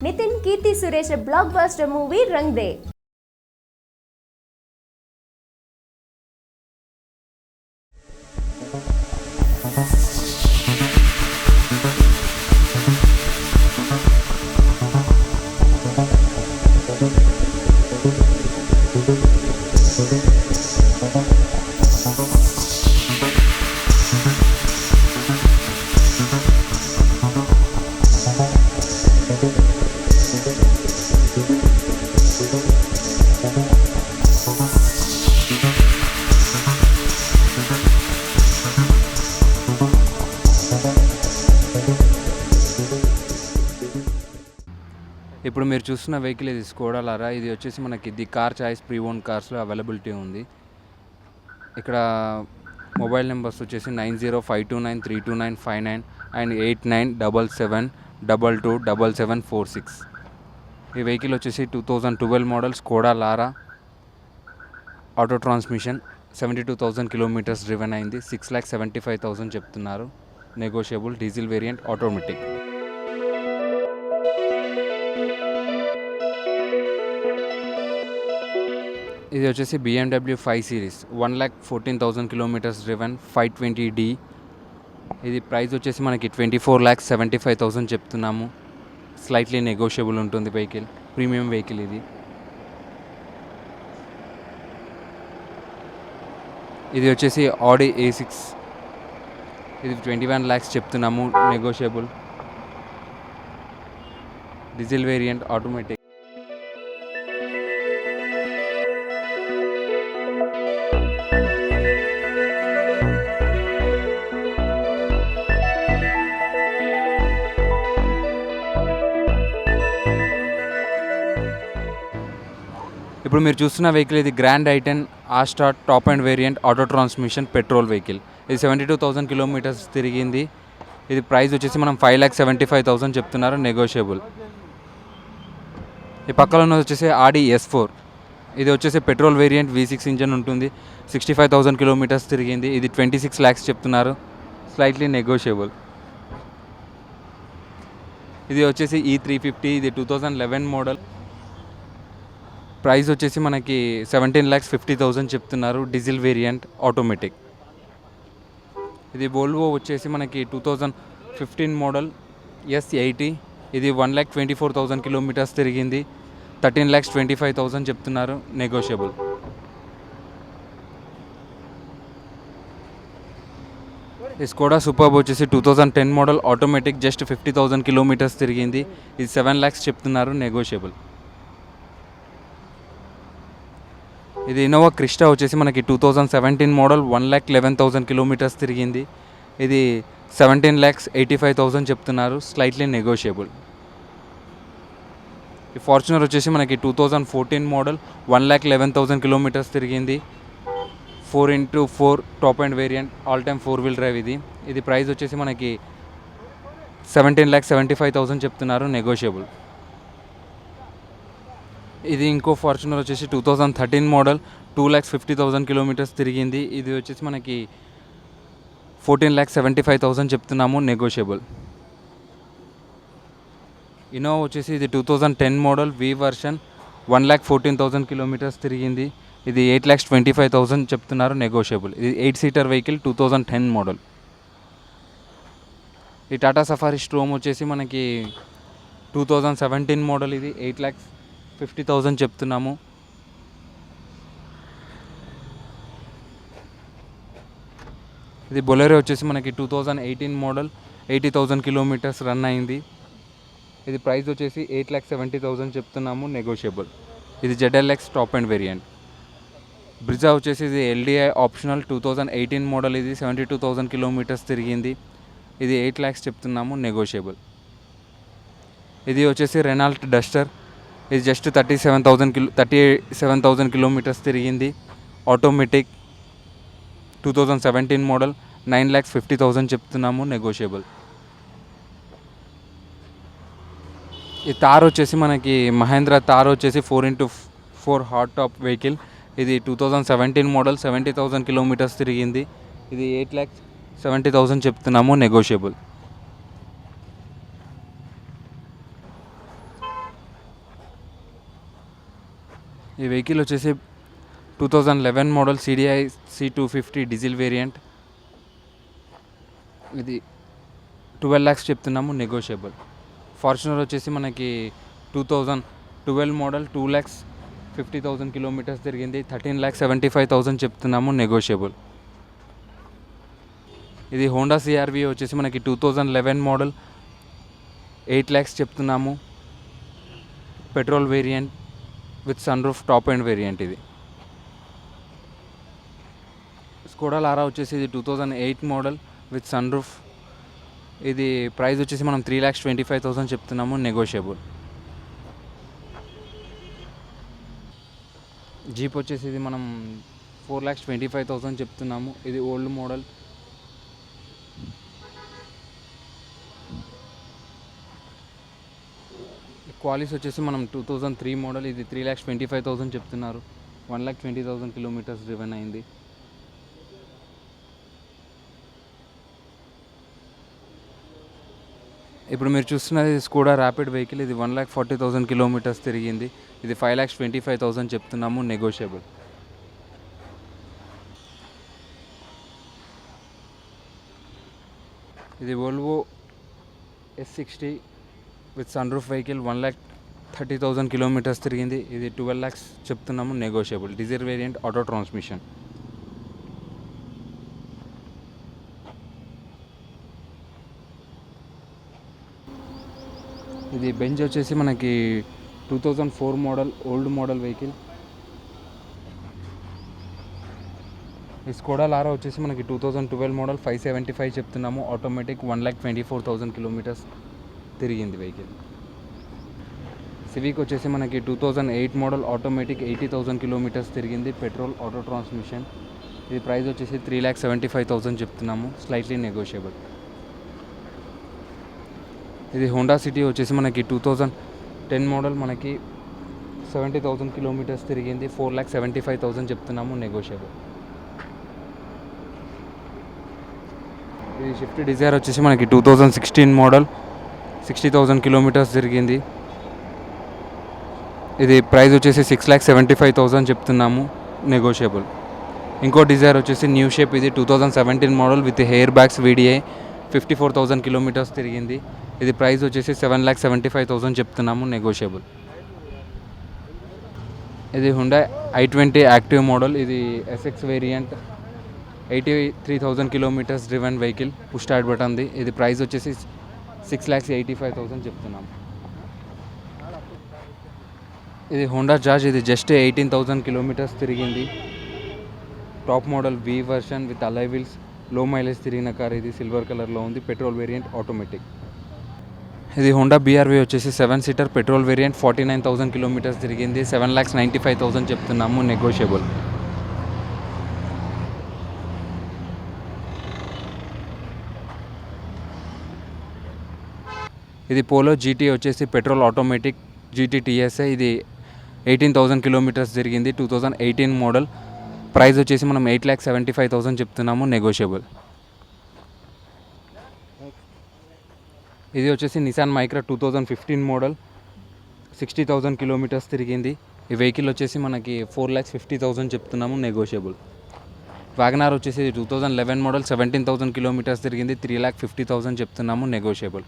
Nitin Keerthy Suresh blockbuster movie Rang De. ఇప్పుడు మీరు చూస్తున్న వెహికల్ ఇది స్కోడా లారా. ఇది వచ్చేసి మనకి the car choice pre own కార్స్లో అవైలబిలిటీ ఉంది. ఇక్కడ మొబైల్ నెంబర్స్ వచ్చేసి 9052932959 అండ్ 897772227746. ఈ వెహికల్ వచ్చేసి 2012 model Skoda Laura, auto transmission, 72,000 kilometres driven అయింది. 6,75,000 చెప్తున్నారు, నెగోషియబుల్, డీజిల్ వేరియంట్, ఆటోమేటిక్. ఇది వచ్చేసి BMW 5 series, 1,14,000 kilometres driven, 520D. ఇది ప్రైస్ వచ్చేసి మనకి 24,75,000 చెప్తున్నాము. స్లైట్లీ నెగోషియబుల్ ఉంటుంది వెహికల్, ప్రీమియం వెహికల్ ఇది. ఇది వచ్చేసి ఆడి A6, ఇది 21 lakhs చెప్తున్నాము, నెగోషియబుల్, డీజిల్ వేరియంట్, ఆటోమేటిక్. ఇప్పుడు మీరు చూస్తున్న వెహికల్ ఇది grand i ten Asta top end variant, auto transmission, petrol vehicle. ఇది 72,000 కిలోమీటర్స్ తిరిగింది. ఇది ప్రైస్ వచ్చేసి మనం 5,75,000 చెప్తున్నారు, నెగోషియబుల్. ఈ పక్కన ఉన్నది వచ్చేసి ఆడి S4. ఇది వచ్చేసి పెట్రోల్ వేరియంట్, V6 ఇంజన్ ఉంటుంది, 65,000 కిలోమీటర్స్ తిరిగింది. ఇది 26 lakhs చెప్తున్నారు, స్లైట్లీ నెగోషియబుల్. ఇది వచ్చేసి E350, ఇది 2011 మోడల్. ప్రైస్ వచ్చేసి మనకి 17,50,000 చెప్తున్నారు, డీజిల్ వేరియంట్, ఆటోమేటిక్. ఇది వోల్వో వచ్చేసి మనకి 2015 మోడల్ S80. ఇది 1,24,000 కిలోమీటర్స్ తిరిగింది, 13,25,000 చెప్తున్నారు, నెగోషియబుల్. ఈ స్కోడా సూపర్బ్ వచ్చేసి 2010 మోడల్ ఆటోమేటిక్, జస్ట్ 50,000 కిలోమీటర్స్ తిరిగింది. ఇది 7 lakhs చెప్తున్నారు, నెగోషియబుల్. ఇది ఇన్నోవా క్రిస్టా వచ్చేసి మనకి 2017 మోడల్, 1,11,000 కిలోమీటర్స్ తిరిగింది. ఇది 17,85,000 చెప్తున్నారు, స్లైట్లీ నెగోషియబుల్. ఈ ఫార్చునర్ వచ్చేసి మనకి 2014 మోడల్, 1,11,000 కిలోమీటర్స్ తిరిగింది, 4x4 top end variant, all time 4-wheel drive ఇది. ఇది ప్రైస్ వచ్చేసి మనకి 17,75,000 చెప్తున్నారు, నెగోషియబుల్. ఇది ఇంకో ఫార్చునర్ వచ్చేసి 2013 మోడల్, 2,50,000 కిలోమీటర్స్ తిరిగింది. ఇది వచ్చేసి మనకి 14,75,000 చెప్తున్నాము, నెగోషియబుల్. ఇన్నోవా వచ్చేసి ఇది 2010 మోడల్, V వర్షన్, 1,14,000 కిలోమీటర్స్ తిరిగింది. ఇది 8,25,000 చెప్తున్నారు, నెగోషియబుల్. ఇది 8-సీటర్ వెహికల్, 2010 మోడల్. ఈ టాటా సఫారీ స్ట్రోమ్ వచ్చేసి మనకి 2017 మోడల్, ఇది 8,50,000 చెప్తున్నాము. ఇది బొలెరో వచ్చేసి మనకి 2018 మోడల్, 80,000 కిలోమీటర్స్ రన్ అయింది. ఇది ప్రైస్ వచ్చేసి 8,70,000 చెప్తున్నాము, నెగోషియబుల్. ఇది ZLX top end variant. Brezza వచ్చేసి ఇది LDI ఆప్షనల్, 2018 మోడల్, ఇది 72,000 కిలోమీటర్స్ తిరిగింది. ఇది 8 lakhs చెప్తున్నాము, నెగోషియబుల్. ఇది వచ్చేసి రెనాల్ట్ డస్టర్, ఇది జస్ట్ 37,000 కిలోమీటర్స్ తిరిగింది, ఆటోమేటిక్, 2017 మోడల్, 9,50,000 చెప్తున్నాము, నెగోషియబుల్. ఈ తార్ వచ్చేసి మనకి మహేంద్ర తార్ వచ్చేసి 4x4 హాట్ టాప్ వెహికల్. ఇది 2017 మోడల్, 70,000 కిలోమీటర్స్ తిరిగింది. ఇది 8,70,000 చెప్తున్నాము, నెగోషియబుల్. ఈ వెహికల్ వచ్చేసి 2011 model CDI C250 diesel variant. ఇది 12 lakhs చెప్తున్నాము, నెగోషియబుల్. ఫార్చునర్ వచ్చేసి మనకి 2012 మోడల్ 2,50,000 కిలోమీటర్స్ తిరిగింది. 13,75,000 చెప్తున్నాము, నెగోషియబుల్. ఇది హోండా CRV వచ్చేసి మనకి 2011 మోడల్ 8 lakhs చెప్తున్నాము, petrol variant with sunroof top end variant. ఇది స్కోడా లారా వచ్చేసి ఇది 2008 మోడల్ విత్ సన్ రూఫ్. ఇది ప్రైస్ వచ్చేసి మనం 3,25,000 చెప్తున్నాము, నెగోషియబుల్. జీప్ వచ్చేసి ఇది మనం 4,25,000 చెప్తున్నాము. ఇది ఓల్డ్ మోడల్. క్వాలిస్ వచ్చేసి మనం 2003 మోడల్. ఇది 3,25,000 చెప్తున్నారు. 1,20,000 కిలోమీటర్స్ డ్రివెన్ అయింది. ఇప్పుడు మీరు చూస్తున్నది స్కోడా ర్యాపిడ్ వెహికల్. ఇది 1,40,000 కిలోమీటర్స్ తిరిగింది. ఇది 5,25,000 చెప్తున్నాము, నెగోషియబుల్. ఇది Volvo S60 with sunroof vehicle. 1,30,000 kilometres తిరిగింది. ఇది 12 lakhs చెప్తున్నాము, negotiable. Diesel variant, auto transmission. ఇది బెంజ్ వచ్చేసి మనకి 2004 మోడల్ ఓల్డ్ మోడల్ వెహికల్. ఈ స్కోడా లారా వచ్చేసి మనకి 2012 మోడల్ 575 చెప్తున్నాము, ఆటోమేటిక్. 1,24,000 కిలోమీటర్స్ తిరిగింది వెహికల్. సివిక్ వచ్చేసి మనకి 2008 మోడల్ ఆటోమేటిక్, 80,000 కిలోమీటర్స్ తిరిగింది, పెట్రోల్, ఆటో ట్రాన్స్మిషన్. ఇది ప్రైస్ వచ్చేసి 3,75,000 చెప్తున్నాము, స్లైట్లీ నెగోషియబుల్. ఇది హోండా సిటీ వచ్చేసి మనకి 2010 మోడల్, మనకి 70,000 కిలోమీటర్స్ తిరిగింది. 4,75,000 చెప్తున్నాము, నెగోషియబుల్. ఇది షిఫ్ట్ డిజైర్ వచ్చేసి మనకి 2016 మోడల్, 60,000 కిలోమీటర్స్ తిరిగింది. ఇది ప్రైస్ వచ్చేసి 6,75,000 చెప్తున్నాము, నెగోషియబుల్. ఇంకో డిజైర్ వచ్చేసి న్యూ షేప్. ఇది 2017 model with air bags VDI, 54,000 kilometres తిరిగింది. ఇది ప్రైస్ వచ్చేసి 7,75,000 చెప్తున్నాము, నెగోషియబుల్. ఇది హుండా i20 యాక్టివ్ మోడల్. ఇది SX variant, 83,000 kilometres driven vehicle, push start బటన్ది. ఇది ప్రైస్ వచ్చేసి 6,85,000 చెప్తున్నాము. ఇది హోండా జాజ్. ఇది జస్ట్ 18,000 కిలోమీటర్స్ తిరిగింది. Top model V version with alloy wheels, low mileage తిరిగిన కార్. ఇది సిల్వర్ కలర్లో ఉంది, పెట్రోల్ వేరియంట్, ఆటోమేటిక్. ఇది హోండా BRV వచ్చేసి 7 సీటర్ పెట్రోల్ వేరియంట్, 49,000 కిలోమీటర్స్ తిరిగింది. 7,95,000 చెప్తున్నాము, నెగోషియబుల్. ఇది పోలో GT వచ్చేసి పెట్రోల్, ఆటోమేటిక్, GT TSI. ఇది 18,000 కిలోమీటర్స్ తిరిగింది, 2018 మోడల్. ప్రైస్ వచ్చేసి మనం 8,75,000 చెప్తున్నాము, నెగోషియబుల్. ఇది వచ్చేసి నిసాన్ మైక్రా 2015 మోడల్, 60,000 కిలోమీటర్స్ తిరిగింది. ఈ వెహికల్ వచ్చేసి మనకి 4,50,000 చెప్తున్నాము, నెగోషియబుల్. వ్యాగనార్ వచ్చేసి 2011 మోడల్, 17,000 కిలోమీటర్స్ తిరిగింది, 3,50,000 చెప్తున్నాము, negotiable.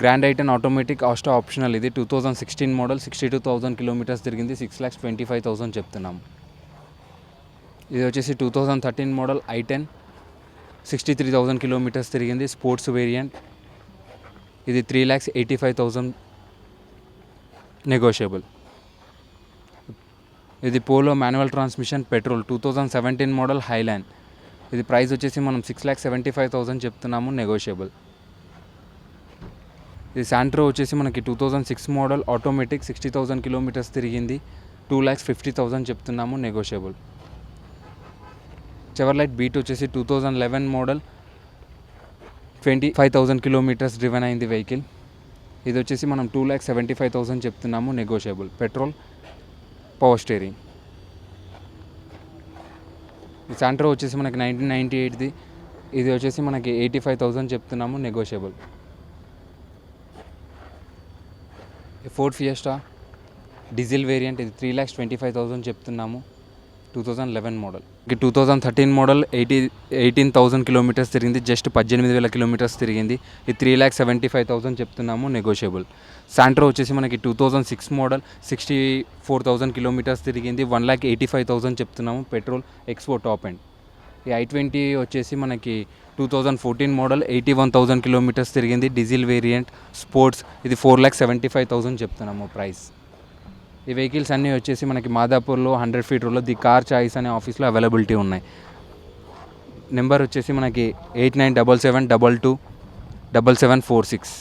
Grand i ten automatic, Asta optional. ఇది 2016 మోడల్, 62,000 కిలోమీటర్స్ తిరిగింది, 6,25,000 చెప్తున్నాము. ఇది వచ్చేసి 2013 మోడల్ i10, 63,000 కిలోమీటర్స్ తిరిగింది, స్పోర్ట్స్ వేరియంట్. ఇది 3,85,000 నెగోషియబుల్. ఇది polo manual transmission, petrol, 2017 model Highland. ఇది ప్రైస్ వచ్చేసి మనం 6,75,000 చెప్తున్నాము, నెగోషియబుల్. ఇది శాంట్రో వచ్చేసి మనకి 2006 మోడల్, ఆటోమేటిక్, 60,000 కిలోమీటర్స్ తిరిగింది, 2,50,000 చెప్తున్నాము, నెగోషియబుల్. చెవర్లైట్ బీట్ వచ్చేసి 2011 మోడల్, 25,000 కిలోమీటర్స్ డ్రివెన్ అయింది వెహికల్. ఇది వచ్చేసి మనం 2,75,000 చెప్తున్నాము, నెగోషియబుల్. Petrol, power steering. ఈ శాంట్రో వచ్చేసి మనకి 1998ది. ఇది వచ్చేసి మనకి 85,000 చెప్తున్నాము, negotiable. Ford Fiesta diesel variant, ఇది 3,25,000 చెప్తున్నాము. 2011 మోడల్. 2013 మోడల్ 18,000 కిలోమీటర్స్ తిరిగింది. జస్ట్ 18,000 కిలోమీటర్స్ తిరిగింది. ఇది 3,75,000 చెప్తున్నాము, నెగోషియబుల్. శాంట్రో వచ్చేసి మనకి 2006 మోడల్ 64,000 కిలోమీటర్స్ తిరిగింది. 1,85,000 చెప్తున్నాము, పెట్రోల్, ఎక్స్పో టాప్ ఎండ్. ఈ i20 వచ్చేసి మనకి 2014 మోడల్ 81,000 కిలోమీటర్స్ తిరిగింది. డీజిల్ వేరియంట్, స్పోర్ట్స్, ఇది 4,75,000 చెప్తున్నాము ప్రైస్. ఈ వెహికల్స్ అన్నీ వచ్చేసి మనకి మాదాపూర్లో 100 ఫీట్ రోడ్లో ది కార్ చాయిస్ అనే ఆఫీస్లో అవైలబిలిటీ ఉన్నాయి. నెంబర్ వచ్చేసి మనకి 8977227746.